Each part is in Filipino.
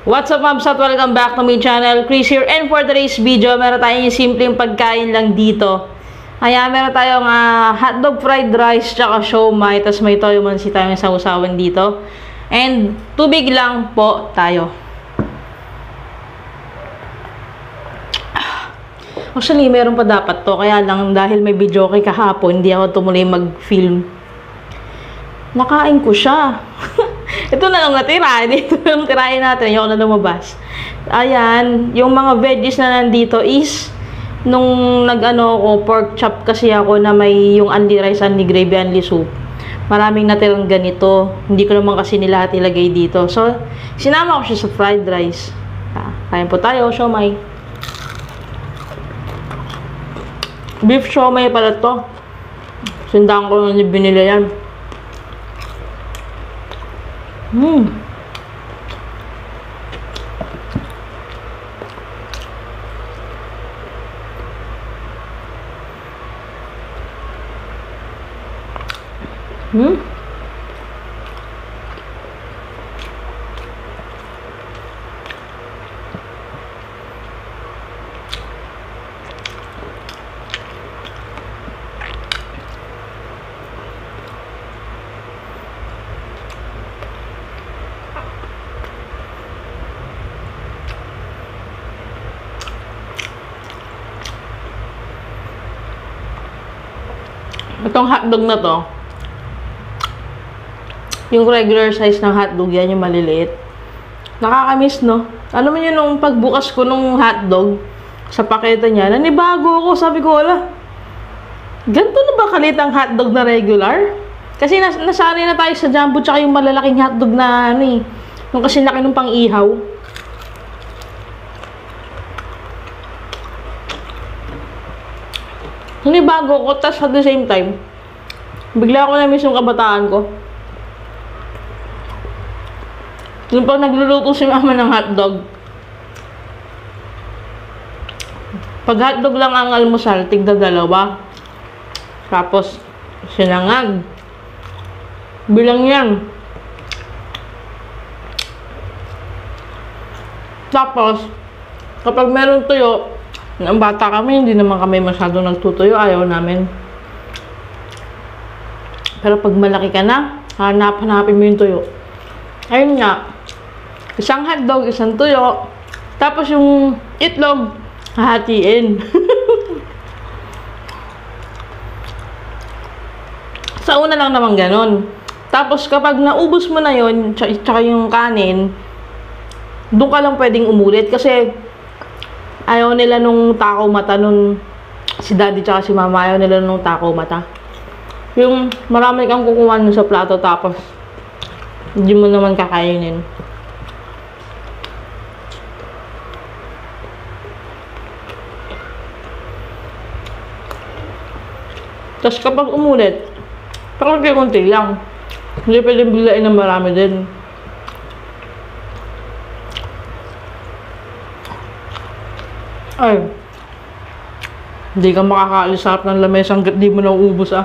What's up, Mabs, at welcome back to my channel. Chris here, and for today's video, meron tayong simpleng pagkain lang dito. Ayan, meron tayong hotdog fried rice, tsaka siomai, tas may toyo mansi tayong sausawan dito. And tubig lang po tayo. Actually, meron pa dapat to, kaya lang dahil may video kay kahapon, hindi ako tumuloy mag-film. Nakain ko siya. Ito na lang natira. Dito yung tirahin natin. Ayoko na lumabas. Ayan. Yung mga veggies na nandito is nung nag-ano ko, pork chop kasi ako na may yung only rice, only gravy, only soup. Maraming natirang ganito. Hindi ko naman kasi nila lahat ilagay dito. So, sinama ko siya sa fried rice. Kain po tayo. Siomai. Beef siomai pala to. Sindang ko nung binili yan. Hmm. Itong hotdog na to, yung regular size ng hotdog, yan yung maliliit. Nakakamiss, no? Ano man yun, nung pagbukas ko nung hotdog, sa paketa niya, nanibago ako. Sabi ko, wala, ganito na ba kalit ang hotdog na regular? Kasi nasanay na tayo sa jumbo tsaka yung malalaking hotdog na ano eh. Yung kasi laki nung pang-ihaw. Nanibago ko, tas at the same time, bigla ko na-miss yung kabataan ko. Yung pag nagluluto si mama ng hotdog, pag hotdog lang ang almusal, tigda dalawa. Tapos, sinangag. Bilang yan. Tapos, kapag meron tuyo, ang bata kami, hindi naman kami masyado nagtutuyo. Ayaw namin. Pero pag malaki ka na, hanapin mo yung tuyo. Ayun nga. Isang hotdog, isang tuyo. Tapos yung itlog, hahatiin. Sa una lang naman ganon. Tapos kapag naubos mo na yun, tsaka yung kanin, doon ka lang pwedeng umulit. Kasi ayaw nila nung takaw mata nung si daddy tsaka si mama, ayaw nila nung takaw mata. Yung marami kang kukuha nun sa plato tapos hindi mo naman kakainin. Tapos kapag umulit, konti-konti lang. Hindi pwedeng biglain ng marami din. Ay, hindi ka makakaalis sa harap ng lamesa hanggat di mo nauubos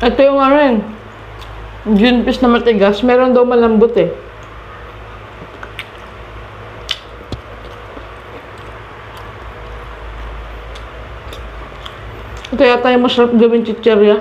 Ito yung ano yun. Green peas na matigas. Meron daw malambot eh. Ito yata yung masarap gawin chichirya.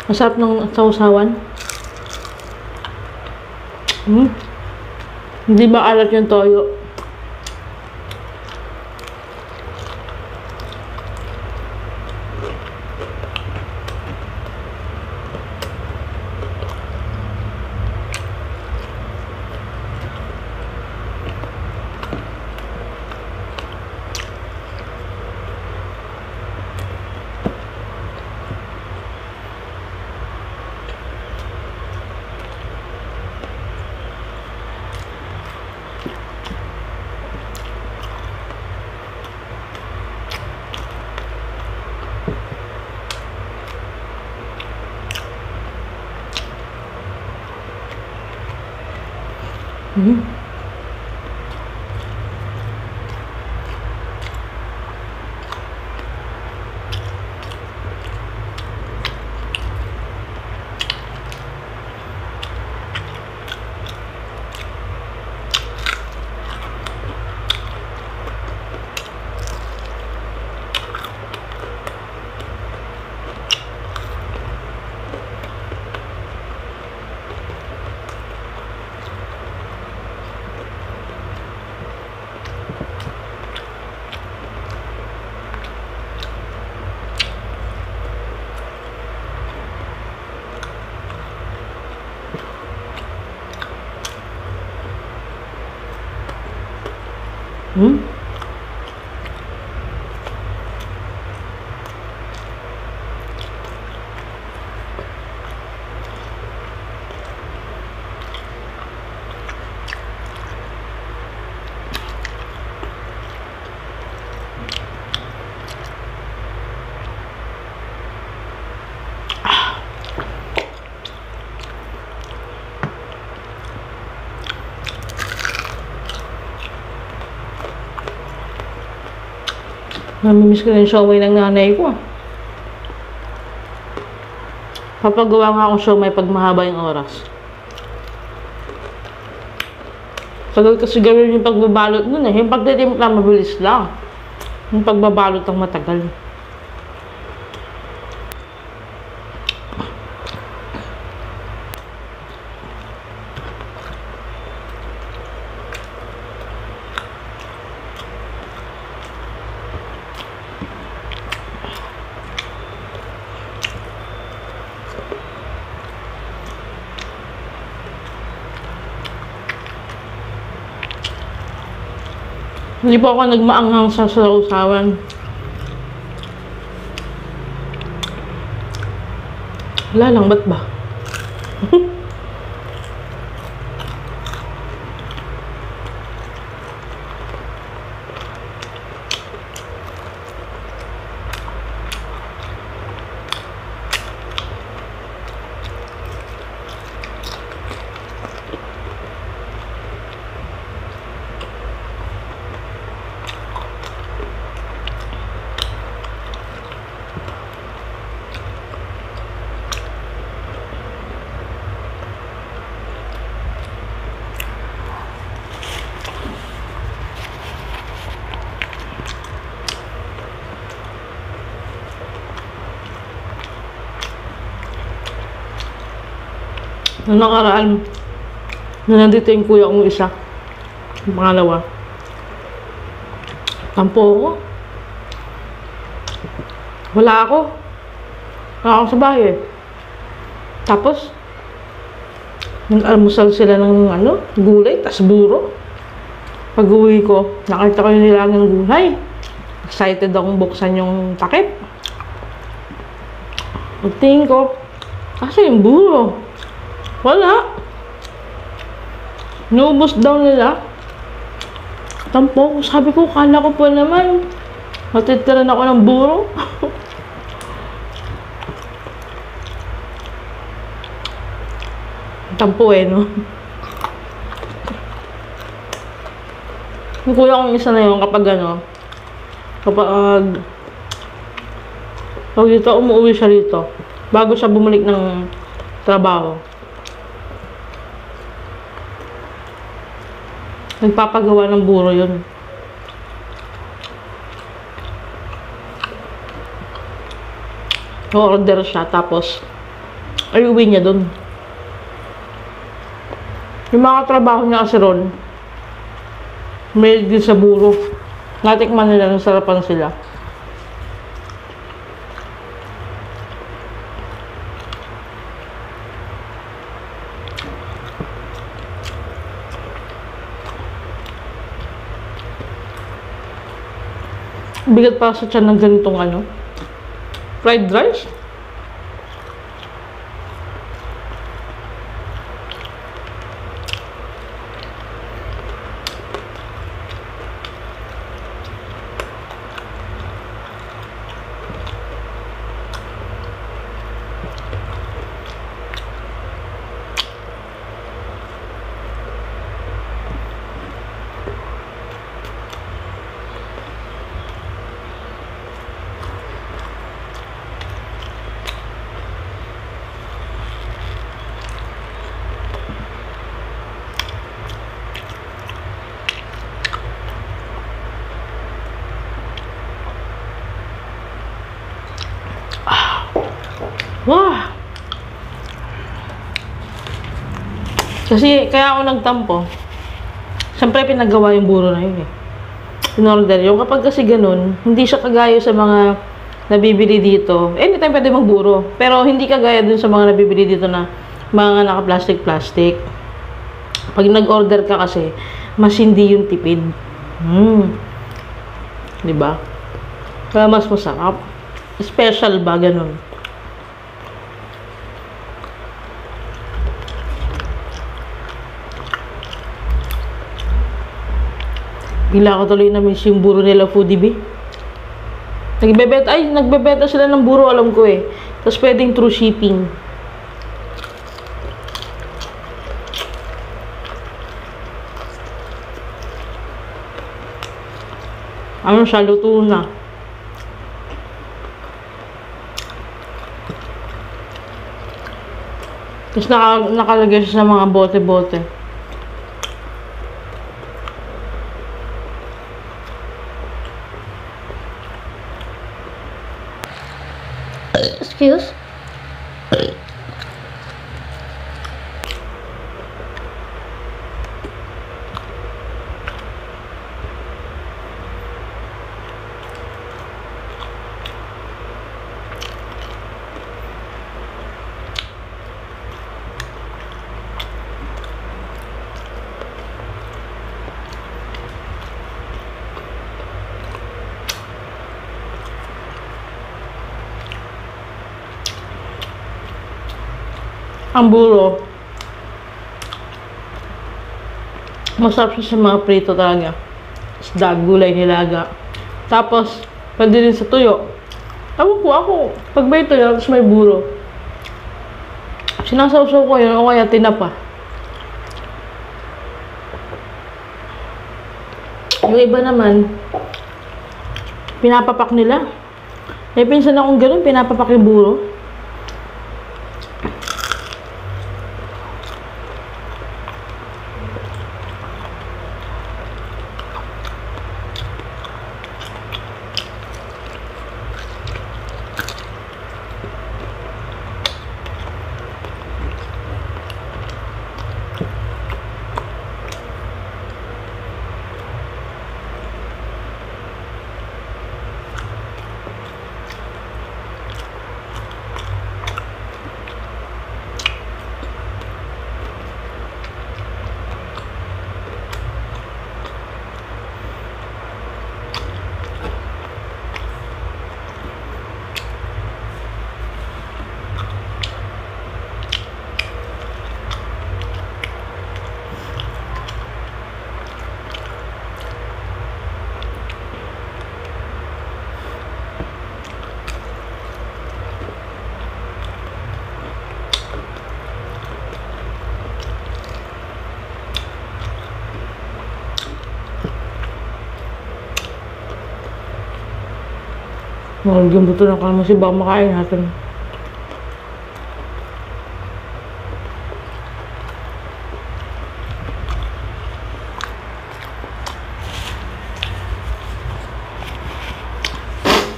Masarap ng sausawan. Hindi maalat yung toyo. Namimiss ko na yung siomay ng nanay ko. Papagawa nga akong siomay pag mahaba yung oras. Tagal kasi gawin yung pagbabalot nun eh. Yung pagtitimpla mabilis lang. Yung pagbabalot ang matagal. Hindi po ako nagmaanghang sa sausawan. Wala lang, ba't ba? Nung nakaraan, na nandito yung kuya kong isa. Yung pangalawa. Tampo ako. Wala ako. Wala ako sa bahay. Tapos, nag-almusal sila ng gulay, tas buro. Pag uwi ko, nakita ko yung nilagang gulay. Excited akong buksan yung takip. Pagtingin ko, kasi yung buro. Wala. Naubos daw nila. Tampo. Sabi ko, kala ko pa naman. Matitiran ako ng buro. Tampo no? Yung kuya kong isa na yun, kapag dito, umuwi siya dito. Bago siya bumalik ng trabaho. Nagpapagawa ng buro yun. O-order siya, tapos ay uwi niya dun. Yung mga trabaho niya kasi ron, may din sa buro. Natikman nila, nasarapan sila. Bigat pa sa tiyan ng ganitong fried rice. Wow! Kasi, kaya ako nagtampo. Siyempre, pinagawa yung buro na yun in-order. Yung kapag kasi ganun, hindi siya kagaya sa mga nabibili dito. Anytime pwede magburo. Pero, hindi kagaya dun sa mga nabibili dito na mga naka-plastic-plastic. Pag nag-order ka kasi, mas hindi yung tipid. Diba? Kaya mas masarap. Special ba, ganun? Bigla ko tuloy na-miss yung buro nila, Foodie Bee. Nagbebenta sila ng buro, alam ko Tapos pwedeng through shipping. Siya, luto na. Tapos nakalagay siya sa mga bote-bote. Excuse? Ang buro, masarap siya sa mga prito talaga. Isda, gulay, nilaga. Tapos, pwede rin sa tuyo. Tawag ko ako, pag may tuyo, tapos may buro. Sinasawsaw ko yun, o kaya tinapa. Yung iba naman, pinapapak nila. May pinsan akong ganun, pinapapak yung buro. Mahal buto ng kalamansi, baka makain natin.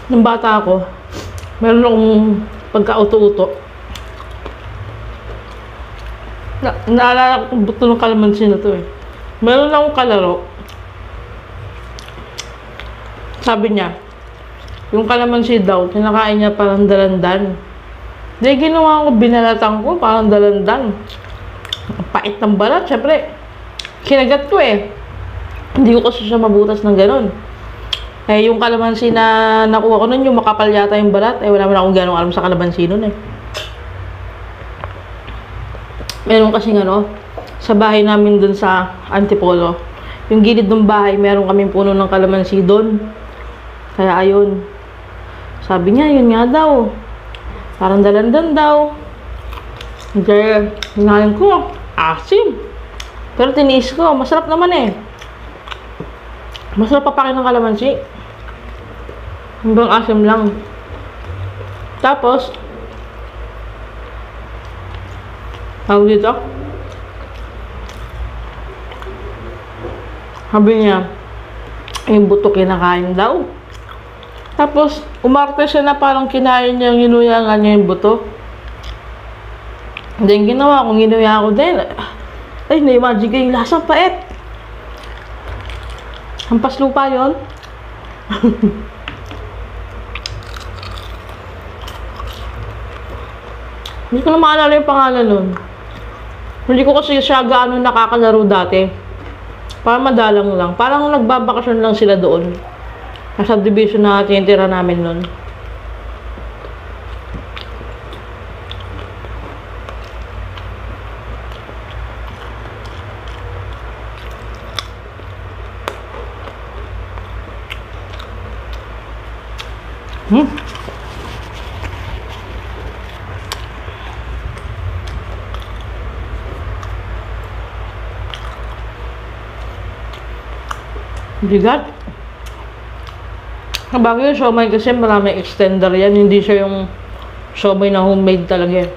Nung bata ako, meron akong pagka-uto-uto. Naalala ko buto ng kalamansi na to eh. Meron akong kalaro. Sabi niya, yung kalamansi daw, kinakain niya parang dalandan. Di ginawa ko, binalatan ko, parang dalandan. Ang pait ng balat, syempre. Kinagat ko eh. Hindi ko kasi siya mabutas ng ganon. Eh, yung kalamansi na nakuha ko nun, yung makapal yata yung balat, eh, wala man akong ganong alam sa kalamansi nun eh. Meron kasing ano, sa bahay namin dun sa Antipolo, yung gilid ng bahay, meron kaming puno ng kalamansi dun. Kaya ayun, sabi niya, yun nga daw, parang dalandan daw. Kaya, hinahin ko, asim. Pero tiniis ko, masarap naman eh. Masarap papakin ng kalamansi. Hanggang asim lang. Tapos, tawag dito, sabi niya, yung buto kinakain daw. Tapos, umarte siya na parang kinain niya, ginuyangan niya yung buto. Then, ginawa ko, ginuya ko din. Ay, na-imagine ko yung lasang pait. Hampas lupa yun. Hindi ko na maalala yung pangalan nun. Hindi ko kasi siya gaano nakakalaro dati. Parang madalang lang. Parang nagbabakasyon lang sila doon. Nasa division na tinitira namin nun. Bigat. Bago yung siomay kasi maraming extender yan. Hindi siya yung siomay na homemade talaga eh.